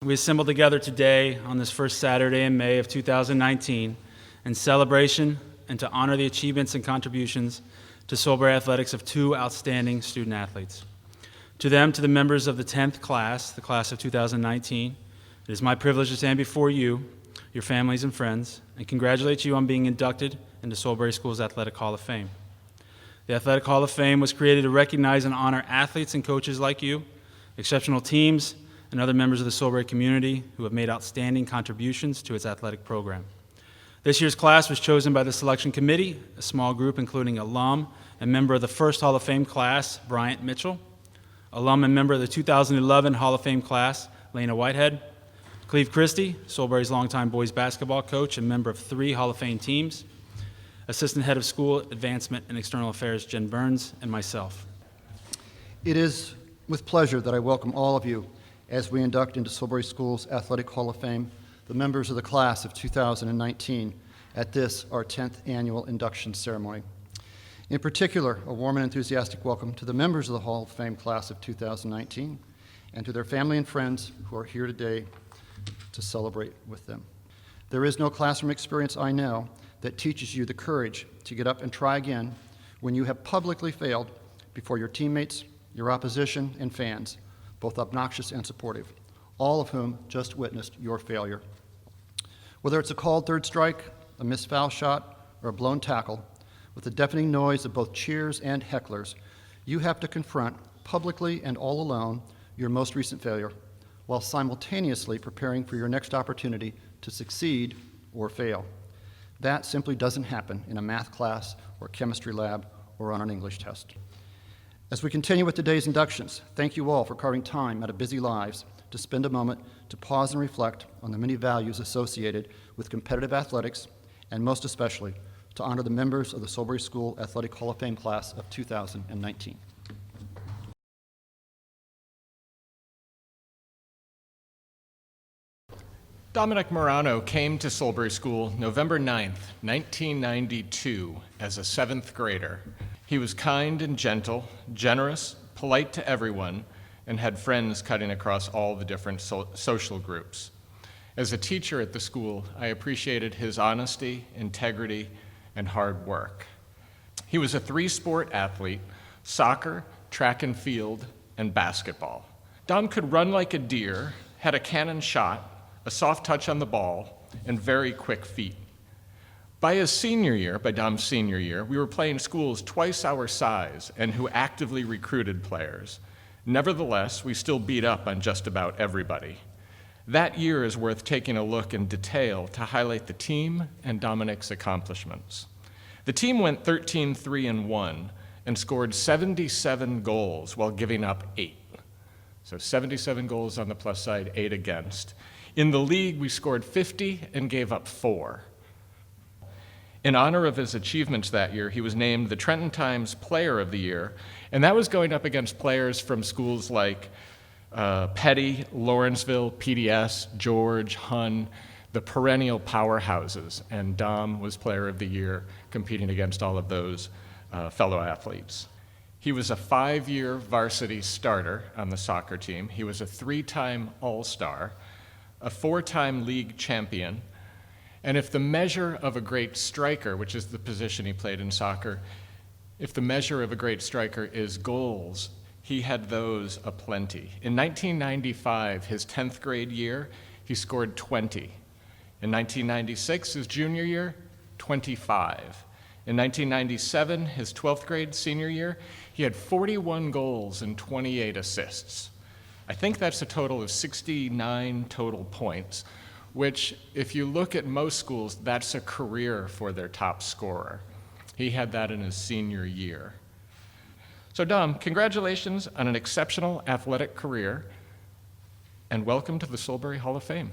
We assembled together today on this first Saturday in May of 2019 in celebration and to honor the achievements and contributions to Solebury Athletics of two outstanding student athletes. To them, to the members of the 10th class, the class of 2019, it is my privilege to stand before you, your families and friends, and congratulate you on being inducted into Solebury School's Athletic Hall of Fame. The Athletic Hall of Fame was created to recognize and honor athletes and coaches like you, exceptional teams, and other members of the Solebury community who have made outstanding contributions to its athletic program. This year's class was chosen by the selection committee, a small group including alum and member of the first Hall of Fame class, Bryant Mitchell, alum and member of the 2011 Hall of Fame class, Lena Whitehead, Cleve Christie, Solebury's longtime boys basketball coach and member of 3 Hall of Fame teams, Assistant Head of School Advancement and External Affairs, Jen Burns, and myself. It is with pleasure that I welcome all of you as we induct into Solebury School's Athletic Hall of Fame the members of the class of 2019 at this, our 10th annual induction ceremony. In particular, a warm and enthusiastic welcome to the members of the Hall of Fame class of 2019 and to their family and friends who are here today to celebrate with them. There is no classroom experience I know that teaches you the courage to get up and try again when you have publicly failed before your teammates, your opposition, and fans, both obnoxious and supportive, all of whom just witnessed your failure. Whether it's a called third strike, a missed foul shot, or a blown tackle, with the deafening noise of both cheers and hecklers, you have to confront publicly and all alone your most recent failure, while simultaneously preparing for your next opportunity to succeed or fail. That simply doesn't happen in a math class or chemistry lab or on an English test. As we continue with today's inductions, thank you all for carving time out of busy lives to spend a moment to pause and reflect on the many values associated with competitive athletics, and most especially to honor the members of the Solebury School Athletic Hall of Fame class of 2019. Dominic Marano came to Solebury School November 9th, 1992, as a 7th grader. He was kind and gentle, generous, polite to everyone, and had friends cutting across all the different social groups. As a teacher at the school, I appreciated his honesty, integrity, and hard work. He was a 3-sport athlete: soccer, track and field, and basketball. Dom could run like a deer, had a cannon shot, a soft touch on the ball, and very quick feet. By Dom's senior year, we were playing schools twice our size and who actively recruited players. Nevertheless, we still beat up on just about everybody. That year is worth taking a look in detail to highlight the team and Dominic's accomplishments. The team went 13-3-1 and scored 77 goals while giving up 8. So 77 goals on the plus side, 8 against. In the league, we scored 50 and gave up 4. In honor of his achievements that year, he was named the Trenton Times Player of the Year, and that was going up against players from schools like Petty, Lawrenceville, PDS, George, Hunn, the perennial powerhouses, and Dom was Player of the Year, competing against all of those fellow athletes. He was a 5-year varsity starter on the soccer team. He was a 3-time All-Star, a 4-time league champion, and if the measure of a great striker, which is the position he played in soccer, if the measure of a great striker is goals, he had those aplenty. In 1995, his 10th grade year, he scored 20. In 1996, his junior year, 25. In 1997, his 12th grade senior year, he had 41 goals and 28 assists. I think that's a total of 69 total points, which, if you look at most schools, that's a career for their top scorer. He had that in his senior year. So Dom, congratulations on an exceptional athletic career, and welcome to the Solebury Hall of Fame.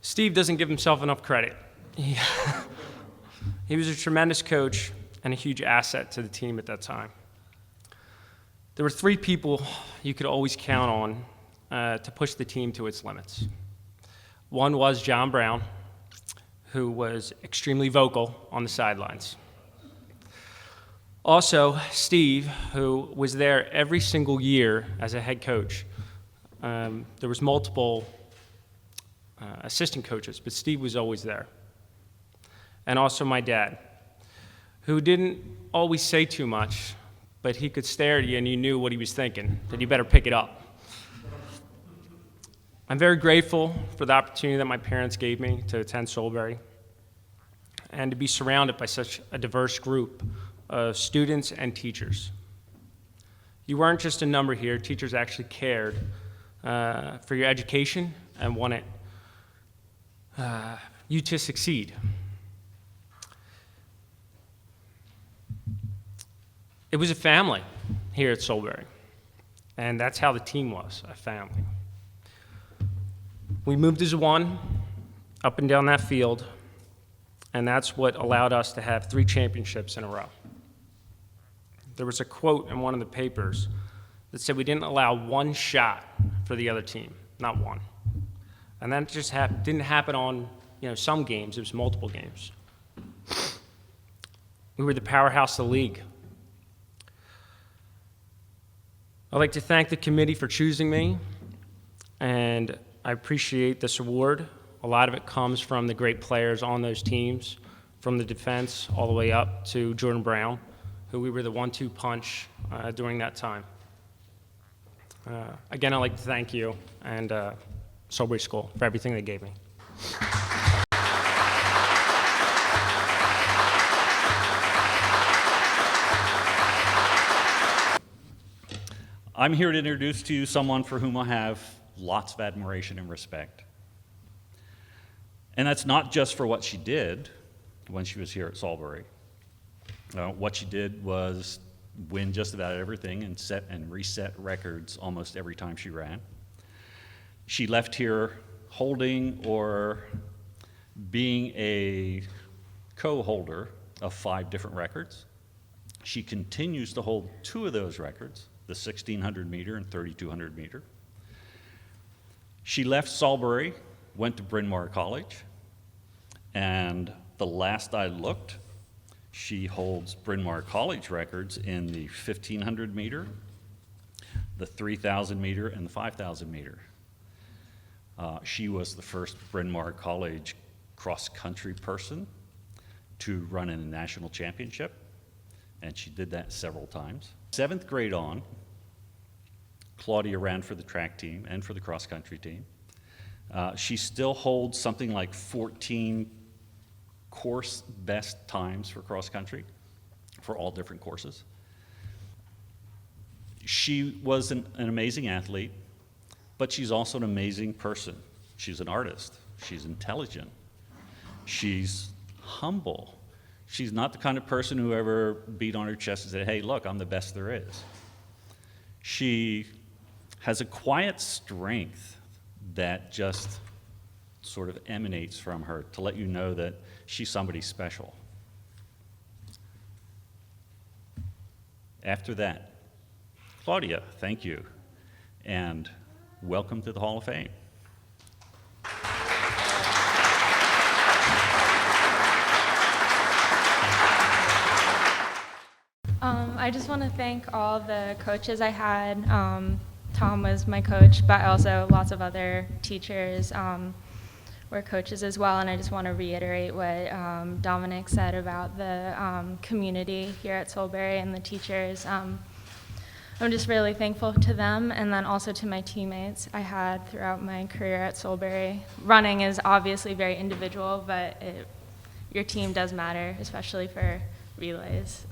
Steve doesn't give himself enough credit. He was a tremendous coach and a huge asset to the team at that time. There were 3 people you could always count on to push the team to its limits. One was John Brown, who was extremely vocal on the sidelines. Also, Steve, who was there every single year as a head coach. There was multiple assistant coaches, but Steve was always there. And also my dad, who didn't always say too much, but he could stare at you and you knew what he was thinking, that you better pick it up. I'm very grateful for the opportunity that my parents gave me to attend Solebury and to be surrounded by such a diverse group of students and teachers. You weren't just a number here. Teachers actually cared for your education and wanted you to succeed. It was a family here at Solebury, and that's how the team was, a family. We moved as one up and down that field, and that's what allowed us to have 3 championships in a row. There was a quote in one of the papers that said we didn't allow one shot for the other team, not one. And that just didn't happen on some games, it was multiple games. We were the powerhouse of the league. I'd like to thank the committee for choosing me, and I appreciate this award. A lot of it comes from the great players on those teams, from the defense all the way up to Jordan Brown, who we were the 1-2 punch during that time. Again, I'd like to thank you and Solebury School for everything they gave me. I'm here to introduce to you someone for whom I have lots of admiration and respect. And that's not just for what she did when she was here at Solebury. What she did was win just about everything and set and reset records almost every time she ran. She left here holding or being a co-holder of 5 different records. She continues to hold 2 of those records, the 1,600 meter and 3,200 meter. She left Solebury, went to Bryn Mawr College, and the last I looked, she holds Bryn Mawr College records in the 1,500 meter, the 3,000 meter, and the 5,000 meter. She was the first Bryn Mawr College cross-country person to run in a national championship, and she did that several times. 7th grade on, Claudia ran for the track team and for the cross-country team. She still holds something like 14 course best times for cross-country for all different courses. She was an amazing athlete, but she's also an amazing person. She's an artist. She's intelligent. She's humble. She's not the kind of person who ever beat on her chest and said, hey, look, I'm the best there is. She has a quiet strength that just sort of emanates from her to let you know that she's somebody special. After that, Claudia, thank you, and welcome to the Hall of Fame. I just want to thank all the coaches I had. Tom was my coach, but also lots of other teachers were coaches as well. And I just want to reiterate what Dominic said about the community here at Solebury and the teachers. I'm just really thankful to them, and then also to my teammates I had throughout my career at Solebury. Running is obviously very individual, but your team does matter, especially for relays.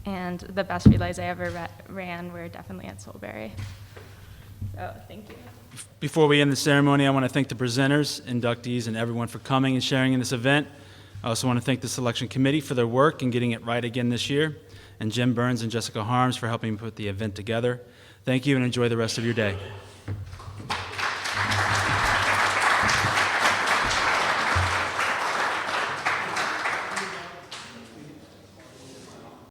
And the best relays I ever ran were definitely at Solebury. So thank you. Before we end the ceremony, I want to thank the presenters, inductees, and everyone for coming and sharing in this event. I also want to thank the selection committee for their work in getting it right again this year, and Jim Burns and Jessica Harms for helping put the event together. Thank you, and enjoy the rest of your day.